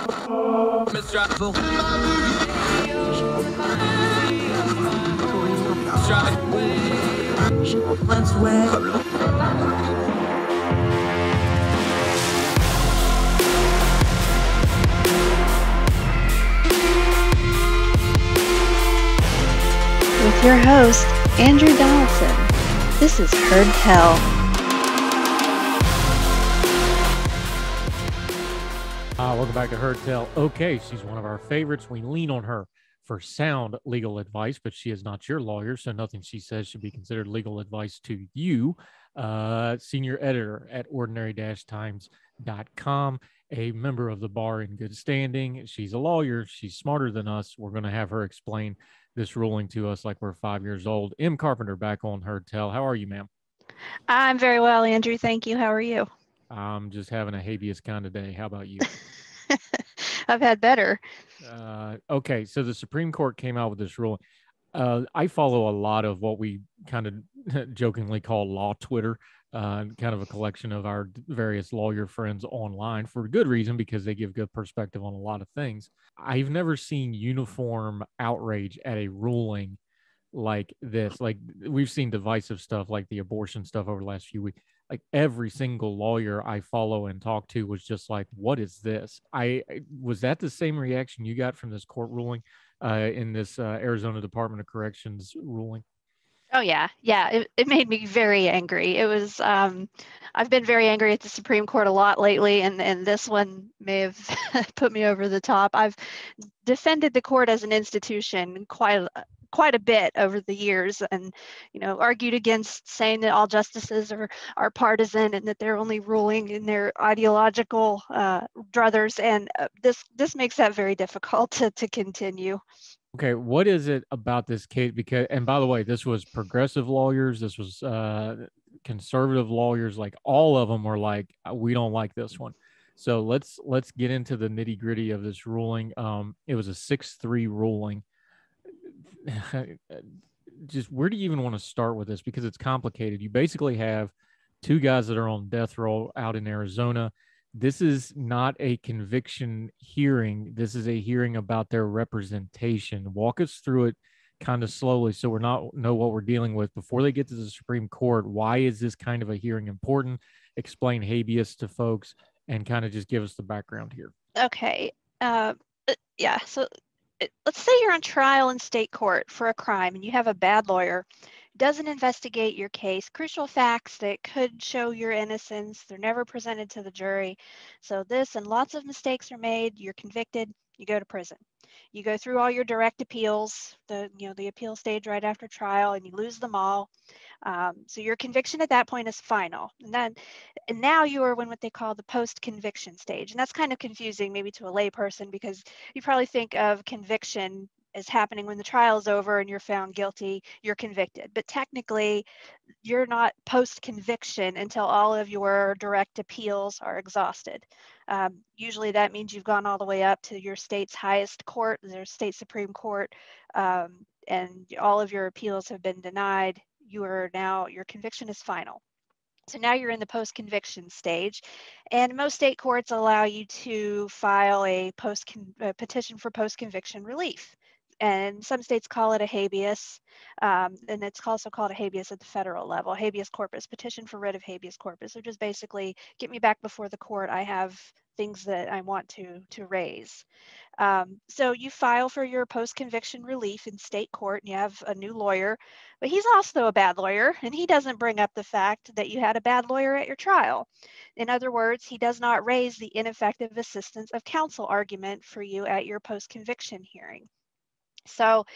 With your host, Andrew Donaldson. This is Heard Tell. Welcome back to Heard Tell. Okay, she's one of our favorites. We lean on her for sound legal advice, but she is not your lawyer, so nothing she says should be considered legal advice to you. Senior editor at ordinary-times.com, a member of the bar in good standing. She's a lawyer. She's smarter than us. We're going to have her explain this ruling to us like we're 5 years old. Em Carpenter back on Heard Tell. How are you, ma'am? I'm very well, Andrew. Thank you. How are you? I'm just having a habeas kind of day. How about you? I've had better. Okay, so the Supreme Court came out with this ruling. I follow a lot of what we kind of jokingly call law Twitter, kind of a collection of our various lawyer friends online for good reason, because they give good perspective on a lot of things. I've never seen uniform outrage at a ruling like this. Like, we've seen divisive stuff like the abortion stuff over the last few weeks. Like, every single lawyer I follow and talk to was just like, what is this? Was that the same reaction you got from this court ruling in this Arizona Department of Corrections ruling? Oh, yeah. Yeah, it made me very angry. It was, I've been very angry at the Supreme Court a lot lately, and this one may have put me over the top. I've defended the court as an institution quite a bit over the years, and argued against saying that all justices are partisan and that they're only ruling in their ideological druthers, and this makes that very difficult to continue. Okay, what is it about this case? Because, and by the way, this was progressive lawyers, this was conservative lawyers, like all of them were like, we don't like this one. So let's get into the nitty gritty of this ruling. It was a 6-3 ruling. Just where do you even want to start with this? Because it's complicated. You basically have two guys that are on death row out in Arizona. This is not a conviction hearing. This is a hearing about their representation. Walk us through it kind of slowly so we're not know what we're dealing with before they get to the Supreme Court. Why is this kind of a hearing important? Explain habeas to folks and kind of just give us the background here. Okay. Yeah. So let's say you're on trial in state court for a crime and you have a bad lawyer, doesn't investigate your case, crucial facts that could show your innocence. They're never presented to the jury. So this and lots of mistakes are made. You're convicted. You go to prison. You go through all your direct appeals, the appeal stage right after trial, and you lose them all. So your conviction at that point is final. And now you are in what they call the post-conviction stage. And that's kind of confusing maybe to a layperson, because you probably think of conviction is happening when the trial is over and you're found guilty, you're convicted. But technically, you're not post-conviction until all of your direct appeals are exhausted. Usually that means you've gone all the way up to your state's highest court, their state Supreme Court, and all of your appeals have been denied. Your conviction is final. So now you're in the post-conviction stage, and most state courts allow you to file a petition for post-conviction relief. And some states call it a habeas, and it's also called a habeas at the federal level, habeas corpus, petition for writ of habeas corpus, which is basically get me back before the court. I have things that I want to raise. So you file for your post-conviction relief in state court, and you have a new lawyer, but he's also a bad lawyer, and he doesn't bring up the fact that you had a bad lawyer at your trial. In other words, he does not raise the ineffective assistance of counsel argument for you at your post-conviction hearing. So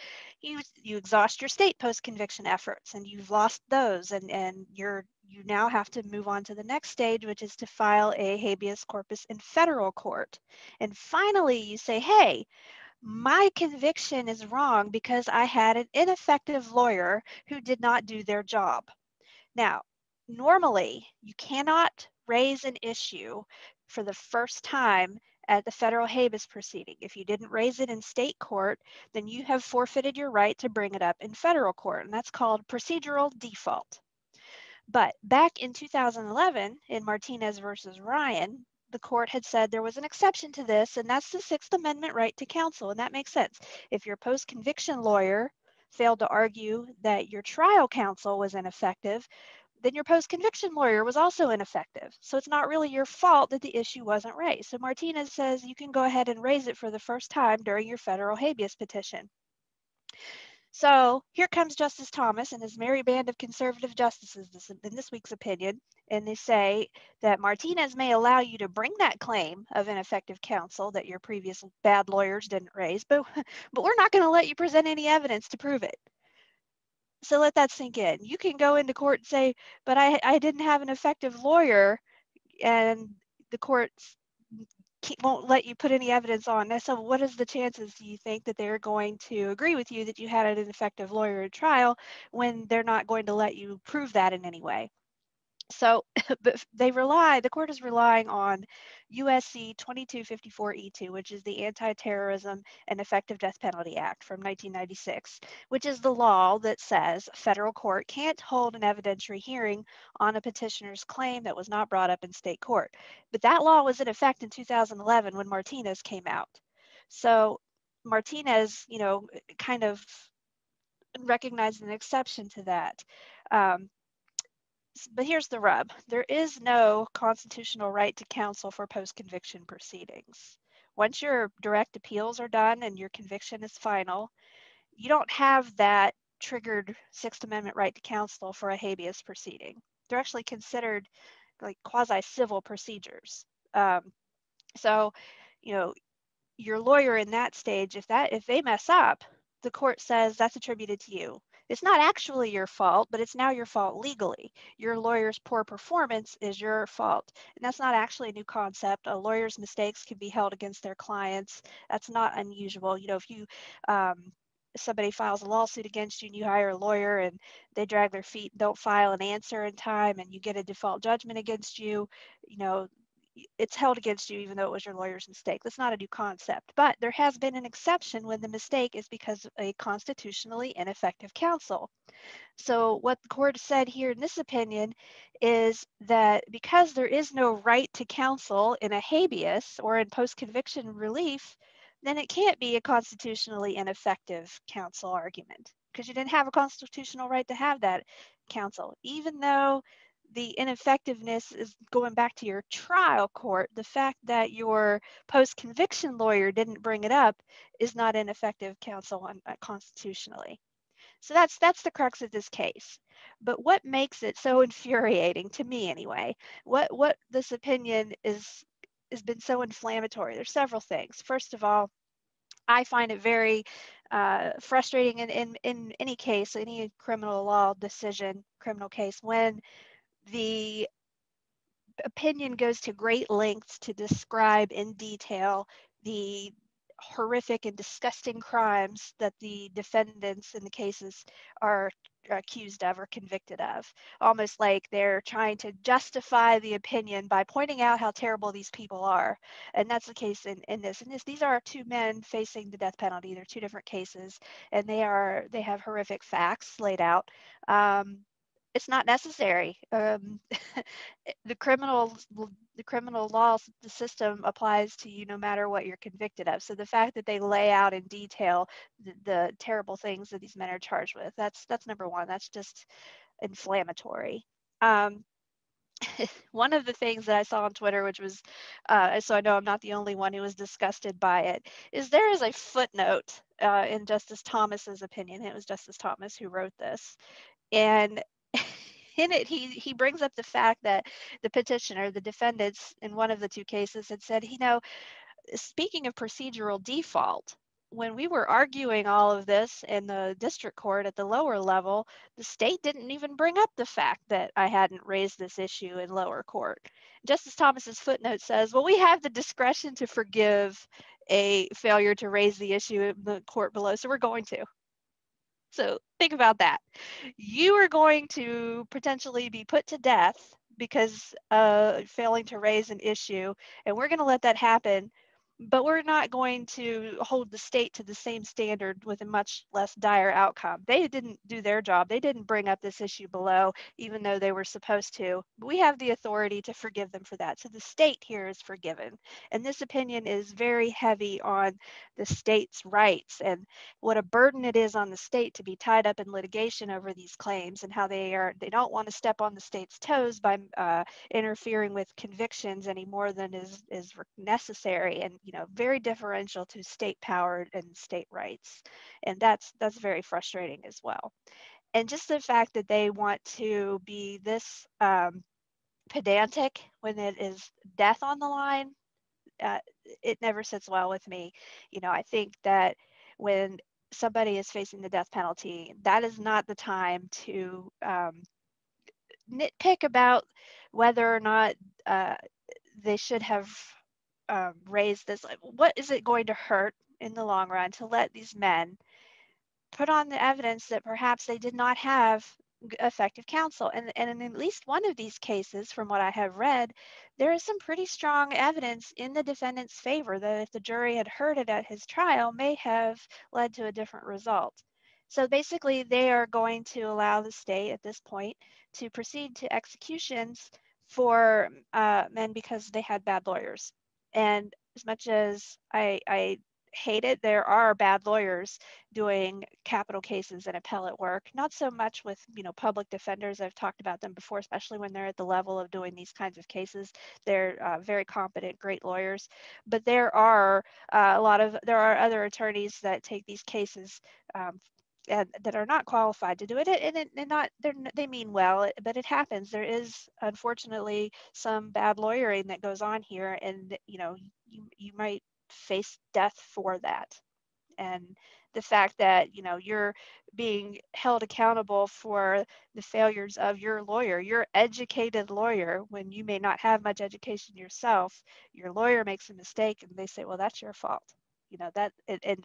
you exhaust your state post-conviction efforts, and you've lost those, and you now have to move on to the next stage, which is to file a habeas corpus in federal court. And finally, you say, hey, my conviction is wrong because I had an ineffective lawyer who did not do their job. Now, normally, you cannot raise an issue for the first time at the federal habeas proceeding. If you didn't raise it in state court, then you have forfeited your right to bring it up in federal court, and that's called procedural default. But back in 2011, in Martinez versus Ryan, the court had said there was an exception to this, and that's the Sixth Amendment right to counsel, and that makes sense. If your post-conviction lawyer failed to argue that your trial counsel was ineffective, then your post-conviction lawyer was also ineffective. So it's not really your fault that the issue wasn't raised. So Martinez says you can go ahead and raise it for the first time during your federal habeas petition. So here comes Justice Thomas and his merry band of conservative justices in this week's opinion, and they say that Martinez may allow you to bring that claim of ineffective counsel that your previous bad lawyers didn't raise, but we're not going to let you present any evidence to prove it. So let that sink in. You can go into court and say, but I didn't have an effective lawyer, and the courts won't let you put any evidence on. So what is the chances, do you think, that they're going to agree with you that you had an effective lawyer at trial when they're not going to let you prove that in any way? So, but the court is relying on USC 2254E2, which is the Anti-Terrorism and Effective Death Penalty Act from 1996, which is the law that says a federal court can't hold an evidentiary hearing on a petitioner's claim that was not brought up in state court. But that law was in effect in 2011 when Martinez came out. So Martinez, kind of recognized an exception to that. But here's the rub. There is no constitutional right to counsel for post-conviction proceedings. Once your direct appeals are done and your conviction is final, you don't have that triggered Sixth Amendment right to counsel for a habeas proceeding. They're actually considered like quasi-civil procedures. So, your lawyer in that stage, if they mess up, the court says that's attributed to you. It's not actually your fault, but it's now your fault legally. Your lawyer's poor performance is your fault. And that's not actually a new concept. A lawyer's mistakes can be held against their clients. That's not unusual. If you somebody files a lawsuit against you and you hire a lawyer and they drag their feet and don't file an answer in time and you get a default judgment against you, it's held against you even though it was your lawyer's mistake. That's not a new concept, but there has been an exception when the mistake is because of a constitutionally ineffective counsel. So what the court said here in this opinion is that because there is no right to counsel in a habeas or in post-conviction relief, then it can't be a constitutionally ineffective counsel argument because you didn't have a constitutional right to have that counsel, even though the ineffectiveness is going back to your trial court. The fact that your post-conviction lawyer didn't bring it up is not ineffective counsel constitutionally. So that's the crux of this case. But what makes it so infuriating, to me anyway, what this opinion has been so inflammatory? There's several things. First of all, I find it very frustrating in any case, any criminal law decision, criminal case, when the opinion goes to great lengths to describe in detail the horrific and disgusting crimes that the defendants in the cases are accused of or convicted of, almost like they're trying to justify the opinion by pointing out how terrible these people are. And that's the case in this. These are two men facing the death penalty. They're two different cases, and they have horrific facts laid out. It's not necessary. The criminal law, the system applies to you no matter what you're convicted of. So the fact that they lay out in detail the terrible things that these men are charged with, that's number one. That's just inflammatory. One of the things that I saw on Twitter, which was, so I know I'm not the only one who was disgusted by it, is there is a footnote in Justice Thomas's opinion. It was Justice Thomas who wrote this. And in it, he brings up the fact that the petitioner, the defendants in one of the two cases, had said, speaking of procedural default, when we were arguing all of this in the district court at the lower level, the state didn't even bring up the fact that I hadn't raised this issue in lower court. Justice Thomas's footnote says, well, we have the discretion to forgive a failure to raise the issue in the court below, so we're going to. So think about that. You are going to potentially be put to death because failing to raise an issue, and we're going to let that happen but we're not going to hold the state to the same standard with a much less dire outcome. They didn't do their job. They didn't bring up this issue below, even though they were supposed to. We have the authority to forgive them for that. So the state here is forgiven. And this opinion is very heavy on the state's rights and what a burden it is on the state to be tied up in litigation over these claims, and how they don't want to step on the state's toes by interfering with convictions any more than is necessary, and very differential to state power and state rights. And that's very frustrating as well. And just the fact that they want to be this pedantic when it is death on the line, it never sits well with me. I think that when somebody is facing the death penalty, that is not the time to nitpick about whether or not they should have raised this. What is it going to hurt in the long run to let these men put on the evidence that perhaps they did not have effective counsel? And in at least one of these cases, from what I have read, there is some pretty strong evidence in the defendant's favor that if the jury had heard it at his trial, may have led to a different result. So basically, they are going to allow the state at this point to proceed to executions for men because they had bad lawyers. And as much as I hate it, there are bad lawyers doing capital cases and appellate work. Not so much with public defenders. I've talked about them before, especially when they're at the level of doing these kinds of cases. They're very competent, great lawyers. But there are there are other attorneys that take these cases and that are not qualified to do it, and they mean well, but it happens. There is unfortunately some bad lawyering that goes on here, and you might face death for that. And the fact that you're being held accountable for the failures of your lawyer, your educated lawyer, when you may not have much education yourself, your lawyer makes a mistake and they say, well, that's your fault. And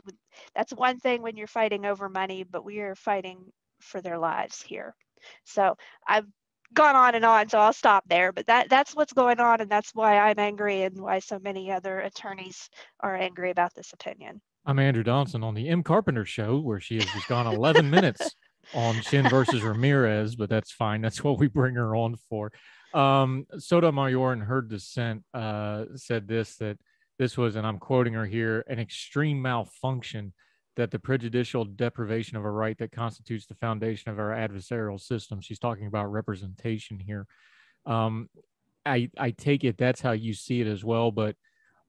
that's one thing when you're fighting over money, but we are fighting for their lives here. So I've gone on and on, so I'll stop there. But that's what's going on, and that's why I'm angry, and why so many other attorneys are angry about this opinion. I'm Andrew Donson on the Em Carpenter show, where she has just gone 11 minutes on Shinn versus Ramirez, but that's fine. That's what we bring her on for. Sotomayor, in her dissent, said that this was, and I'm quoting her here, an extreme malfunction, that the prejudicial deprivation of a right that constitutes the foundation of our adversarial system. She's talking about representation here. I take it that's how you see it as well, but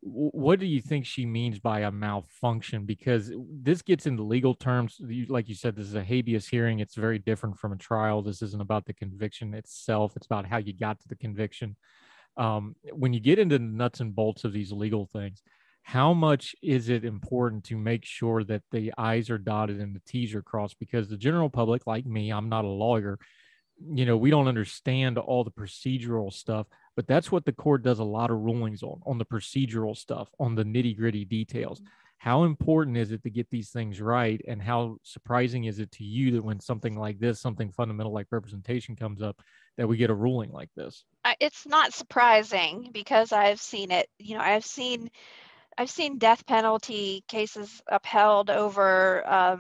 what do you think she means by a malfunction? Because this gets into legal terms. Like you said, this is a habeas hearing. It's very different from a trial. This isn't about the conviction itself. It's about how you got to the conviction. When you get into the nuts and bolts of these legal things, how much is it important to make sure that the I's are dotted and the T's are crossed? Because the general public, like me, I'm not a lawyer, we don't understand all the procedural stuff, but that's what the court does a lot of rulings on the procedural stuff, on the nitty gritty details. How important is it to get these things right? And how surprising is it to you that when something like this, something fundamental like representation comes up, that we get a ruling like this? It's not surprising because I've seen it. I've seen death penalty cases upheld over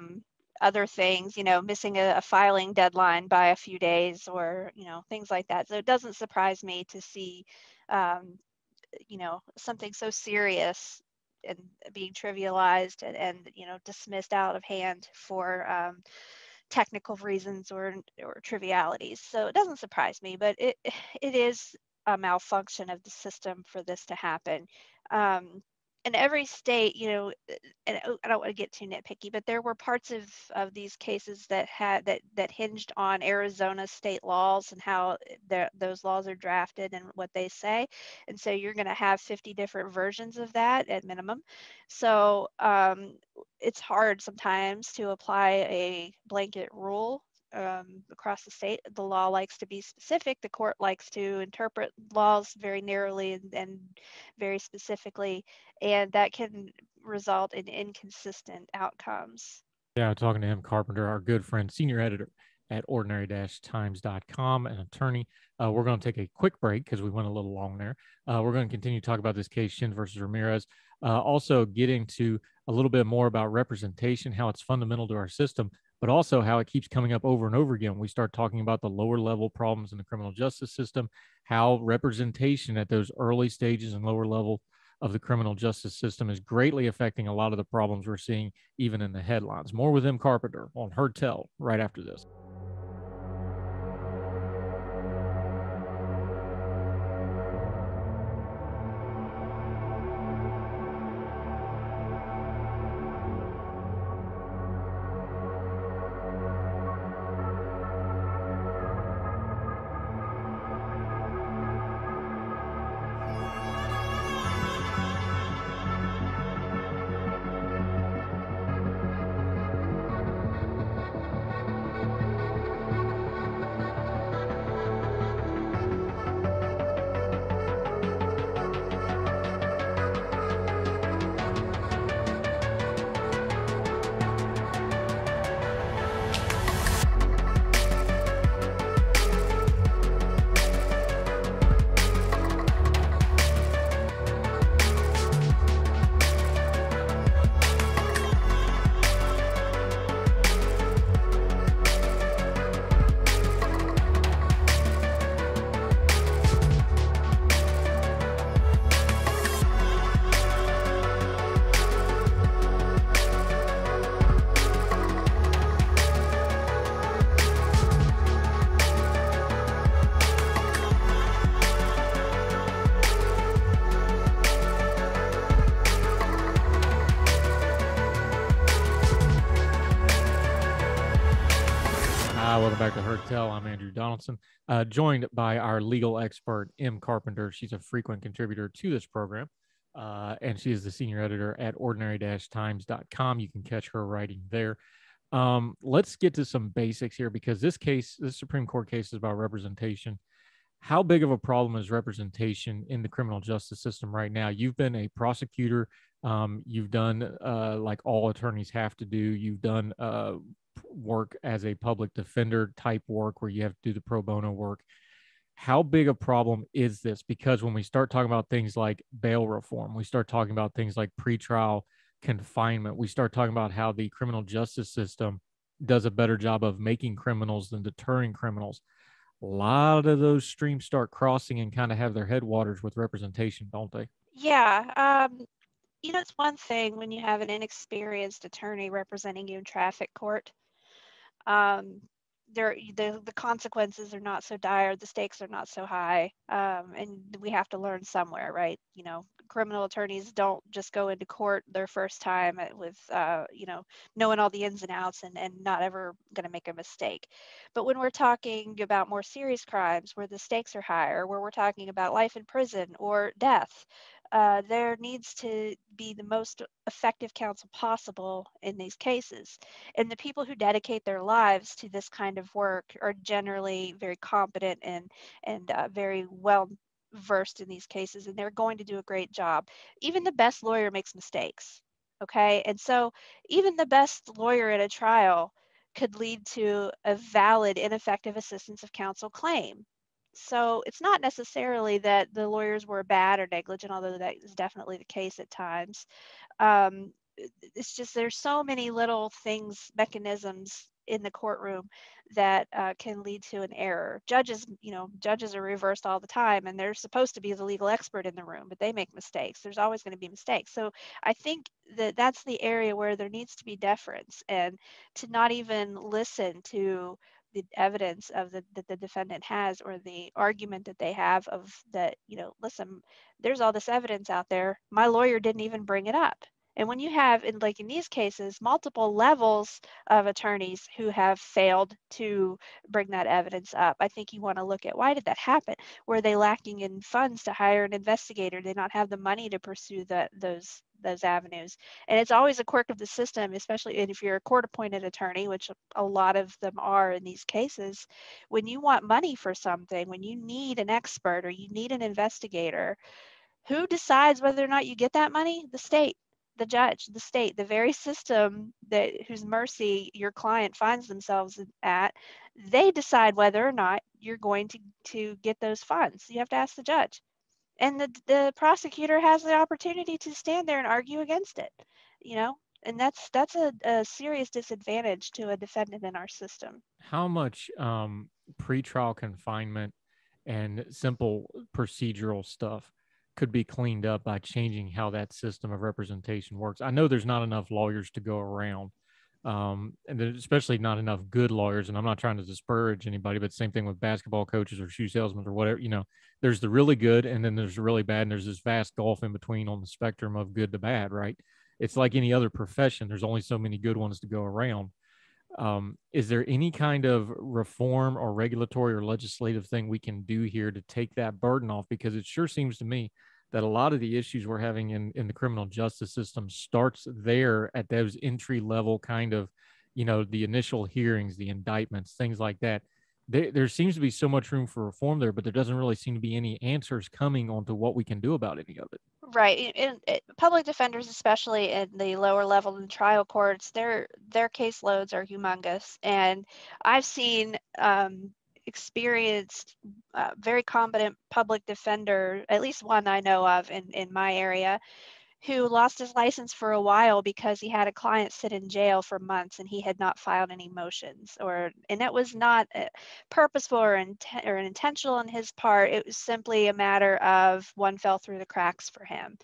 other things, missing a filing deadline by a few days, or things like that. So it doesn't surprise me to see something so serious and being trivialized and dismissed out of hand for technical reasons or trivialities. So it doesn't surprise me, but it is a malfunction of the system for this to happen. In every state, and I don't want to get too nitpicky, but there were parts of these cases that hinged on Arizona state laws and how those laws are drafted and what they say. And so you're going to have 50 different versions of that at minimum. So it's hard sometimes to apply a blanket rule across the state. The law likes to be specific. The court likes to interpret laws very narrowly and very specifically, and that can result in inconsistent outcomes. Yeah, talking to Em Carpenter, our good friend, senior editor at ordinary-times.com, an attorney. We're going to take a quick break because we went a little long there. We're going to continue to talk about this case, Shinn versus Ramirez. Also getting to a little bit more about representation, how it's fundamental to our system, but also how it keeps coming up over and over again. We start talking about the lower level problems in the criminal justice system, how representation at those early stages and lower level of the criminal justice system is greatly affecting a lot of the problems we're seeing even in the headlines. More with Em Carpenter on Her Tell right after this. Welcome back to Her Tell. I'm Andrew Donaldson, joined by our legal expert, Em Carpenter. She's a frequent contributor to this program, and she is the senior editor at ordinary-times.com. You can catch her writing there. Let's get to some basics here because this Supreme Court case is about representation. How big of a problem is representation in the criminal justice system right now? You've been a prosecutor. You've done like all attorneys have to do. You've done work as a public defender type work where you have to do the pro bono work. How big a problem is this? Because when we start talking about things like bail reform, we start talking about things like pretrial confinement, we start talking about how the criminal justice system does a better job of making criminals than deterring criminals. A lot of those streams start crossing and kind of have their headwaters with representation, don't they? Yeah. It's one thing when you have an inexperienced attorney representing you in traffic court. The consequences are not so dire, the stakes are not so high, and we have to learn somewhere, right? Criminal attorneys don't just go into court their first time with knowing all the ins and outs and not ever going to make a mistake. But when we're talking about more serious crimes where the stakes are higher, where we're talking about life in prison or death, there needs to be the most effective counsel possible in these cases. And the people who dedicate their lives to this kind of work are generally very competent and very well versed in these cases, and they're going to do a great job. Even the best lawyer makes mistakes, okay? And so even the best lawyer at a trial could lead to a valid ineffective assistance of counsel claim. So it's not necessarily that the lawyers were bad or negligent, although that is definitely the case at times. It's just there's so many little things, mechanisms in the courtroom that can lead to an error. Judges are reversed all the time, and they're supposed to be the legal expert in the room, but they make mistakes. There's always going to be mistakes. So I think that that's the area where there needs to be deference, and to not even listen to the evidence that the defendant has, or the argument that they have of that, listen, there's all this evidence out there. My lawyer didn't even bring it up. And when you have, in these cases, multiple levels of attorneys who have failed to bring that evidence up, I think you want to look at, why did that happen? Were they lacking in funds to hire an investigator? Did they not have the money to pursue those avenues? And it's always a quirk of the system, especially if you're a court-appointed attorney, which a lot of them are in these cases. When you want money for something, when you need an expert or you need an investigator, who decides whether or not you get that money? The state. the judge, the state, the very system that whose mercy your client finds themselves at. They decide whether or not you're going to get those funds. You have to ask the judge. And the prosecutor has the opportunity to stand there and argue against it, you know, and that's a serious disadvantage to a defendant in our system. How much pretrial confinement and simple procedural stuff could be cleaned up by changing how that system of representation works? I know there's not enough lawyers to go around, and there's especially not enough good lawyers. And I'm not trying to disparage anybody, but same thing with basketball coaches or shoe salesmen or whatever. You know, there's the really good, and then there's the really bad, and there's this vast gulf in between on the spectrum of good to bad, right? It's like any other profession. There's only so many good ones to go around. Is there any kind of reform or regulatory or legislative thing we can do here to take that burden off? Because it sure seems to me that a lot of the issues we're having in the criminal justice system starts there at those entry level kind of, you know, the initial hearings, the indictments, things like that. There seems to be so much room for reform there, but there doesn't really seem to be any answers coming onto what we can do about any of it. Right. And public defenders, especially in the lower level in trial courts, their caseloads are humongous. And I've seen experienced, very competent public defender, at least one I know of in my area, who lost his license for a while because he had a client sit in jail for months and he had not filed any motions, and it was not purposeful or intentional on his part. It was simply a matter of one fell through the cracks for him.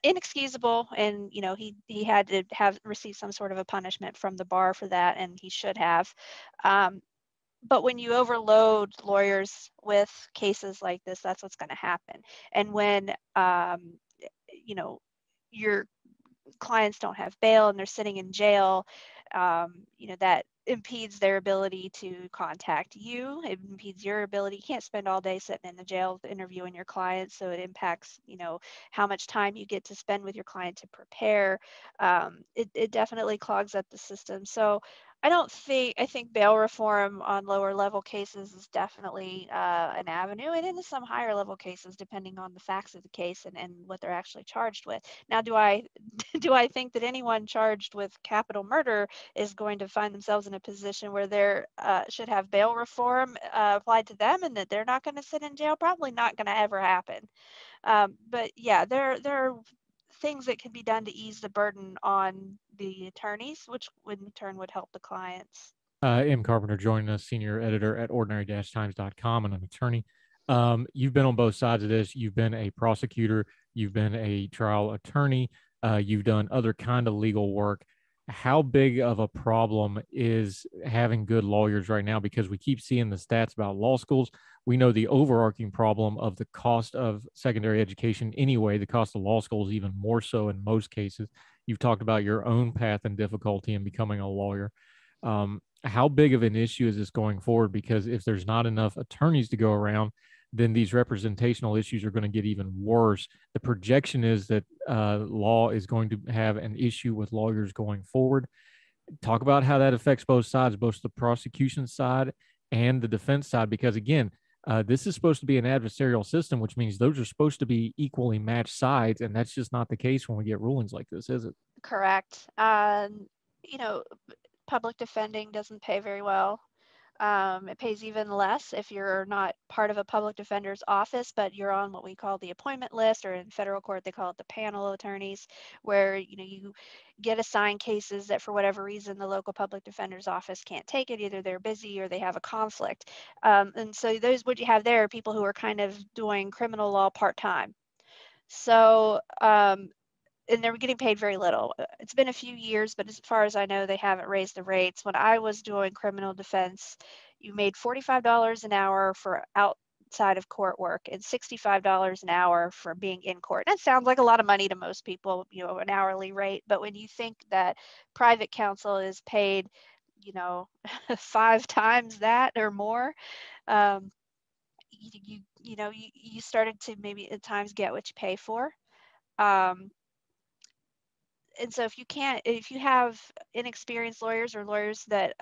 Inexcusable, and you know, he had to have received some sort of a punishment from the bar for that, and he should have. But when you overload lawyers with cases like this, that's what's going to happen. And when you know, your clients don't have bail and they're sitting in jail, you know, that impedes their ability to contact you. It impedes your ability. You can't spend all day sitting in the jail interviewing your clients. So it impacts, you know, how much time you get to spend with your client to prepare. It definitely clogs up the system. So I think bail reform on lower level cases is definitely an avenue, and in some higher level cases, depending on the facts of the case and what they're actually charged with. Now, do I do I think that anyone charged with capital murder is going to find themselves in a position where they should have bail reform applied to them and that they're not going to sit in jail? Probably not going to ever happen. But yeah, there are things that can be done to ease the burden on the attorneys, which would in turn would help the clients. Em Carpenter joining us, senior editor at ordinary-times.com and an attorney. You've been on both sides of this. You've been a prosecutor, you've been a trial attorney, you've done other kind of legal work. How big of a problem is having good lawyers right now? Because we keep seeing the stats about law schools. We know the overarching problem of the cost of secondary education anyway, the cost of law schools even more so in most cases. You've talked about your own path and difficulty in becoming a lawyer. How big of an issue is this going forward? Because if there's not enough attorneys to go around, then these representational issues are going to get even worse. The projection is that law is going to have an issue with lawyers going forward. Talk about how that affects both sides, both the prosecution side and the defense side, because again, this is supposed to be an adversarial system, which means those are supposed to be equally matched sides, and that's just not the case when we get rulings like this, is it? Correct. You know, public defending doesn't pay very well. It pays even less if you're not part of a public defender's office, but you're on what we call the appointment list, or in federal court they call it the panel of attorneys, where you know you get assigned cases that for whatever reason the local public defender's office can't take it. Either they're busy or they have a conflict. And so those what you have there are people who are kind of doing criminal law part-time. So and they're getting paid very little. It's been a few years, but as far as I know, they haven't raised the rates. When I was doing criminal defense, you made $45 an hour for outside of court work and $65 an hour for being in court. That sounds like a lot of money to most people, you know, an hourly rate. But when you think that private counsel is paid, you know, 5 times that or more, um, you started to maybe at times get what you pay for. Um, and so if you have inexperienced lawyers or lawyers that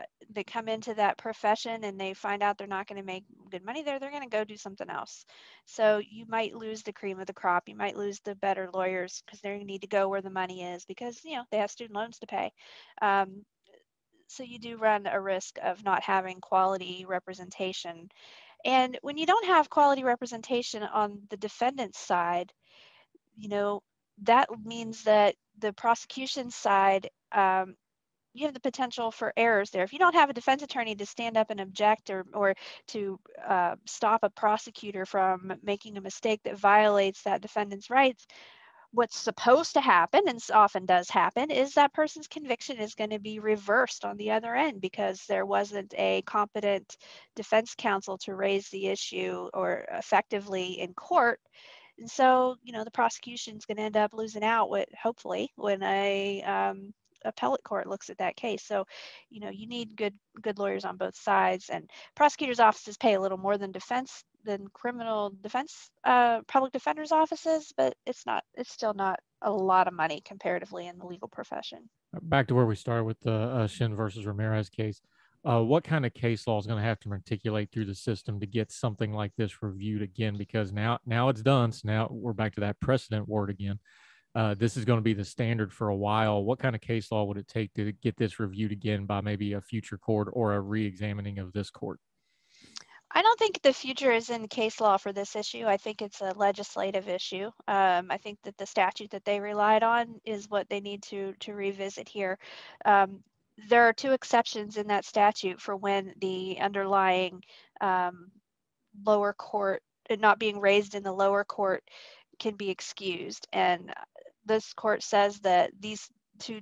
come into that profession and they find out they're not going to make good money there, they're going to go do something else. So you might lose the cream of the crop. You might lose the better lawyers because they need to go where the money is because, they have student loans to pay. So you do run a risk of not having quality representation. And when you don't have quality representation on the defendant's side, that means that the prosecution side, you have the potential for errors there. If you don't have a defense attorney to stand up and object or to stop a prosecutor from making a mistake that violates that defendant's rights, what's supposed to happen, and often does happen, is that person's conviction is going to be reversed on the other end because there wasn't a competent defense counsel to raise the issue or effectively in court. And so, the prosecution is going to end up losing out hopefully when a appellate court looks at that case. So, you need good lawyers on both sides, and prosecutors' offices pay a little more than criminal defense public defenders' offices, but it's still not a lot of money comparatively in the legal profession. Back to where we started with the Shinn versus Ramirez case. What kind of case law is going to have to articulate through the system to get something like this reviewed again? Because now it's done. So now we're back to that precedent word again. This is going to be the standard for a while. What kind of case law would it take to get this reviewed again by maybe a future court or a re-examining of this court? I don't think the future is in case law for this issue. I think it's a legislative issue. I think that the statute that they relied on is what they need to revisit here. There are two exceptions in that statute for when the underlying lower court, not being raised in the lower court, can be excused. And this court says that these two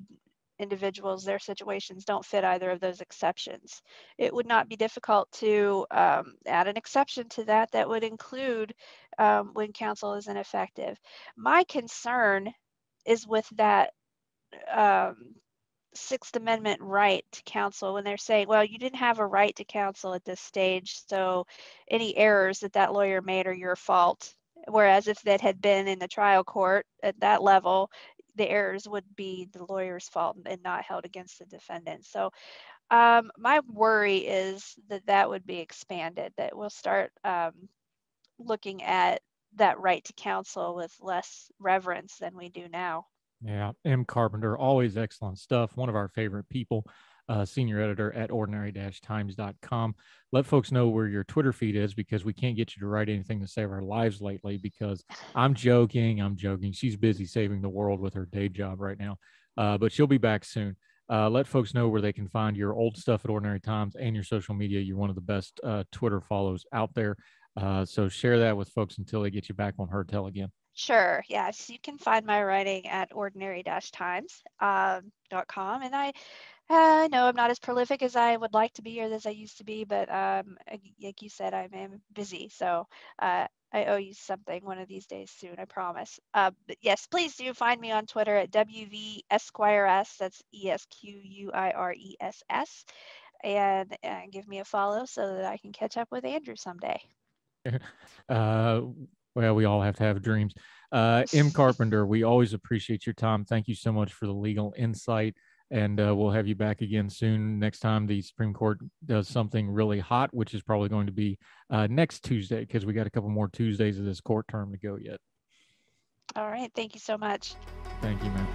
individuals, their situations don't fit either of those exceptions. It would not be difficult to add an exception to that would include when counsel is ineffective. My concern is with that Sixth Amendment right to counsel when they're saying, well, you didn't have a right to counsel at this stage, so any errors that lawyer made are your fault. Whereas if that had been in the trial court at that level, the errors would be the lawyer's fault and not held against the defendant. So my worry is that would be expanded, that we'll start looking at that right to counsel with less reverence than we do now. Yeah, Em Carpenter, always excellent stuff. One of our favorite people, senior editor at ordinary-times.com. Let folks know where your Twitter feed is because we can't get you to write anything to save our lives lately because I'm joking. She's busy saving the world with her day job right now, but she'll be back soon. Let folks know where they can find your old stuff at Ordinary Times and your social media. You're one of the best Twitter follows out there. So share that with folks until they get you back on Her Tell again. Sure. Yes, you can find my writing at ordinary-times.com. And I know I'm not as prolific as I would like to be or as I used to be, but like you said, I am busy. So I owe you something one of these days soon, I promise. But yes, please do find me on Twitter at WVEsquires. That's ESQUIRESS. And give me a follow so that I can catch up with Andrew someday. Well, we all have to have dreams. Em Carpenter, we always appreciate your time. Thank you so much for the legal insight. And we'll have you back again soon. Next time the Supreme Court does something really hot, which is probably going to be next Tuesday, because we got a couple more Tuesdays of this court term to go yet. All right. Thank you so much. Thank you, man.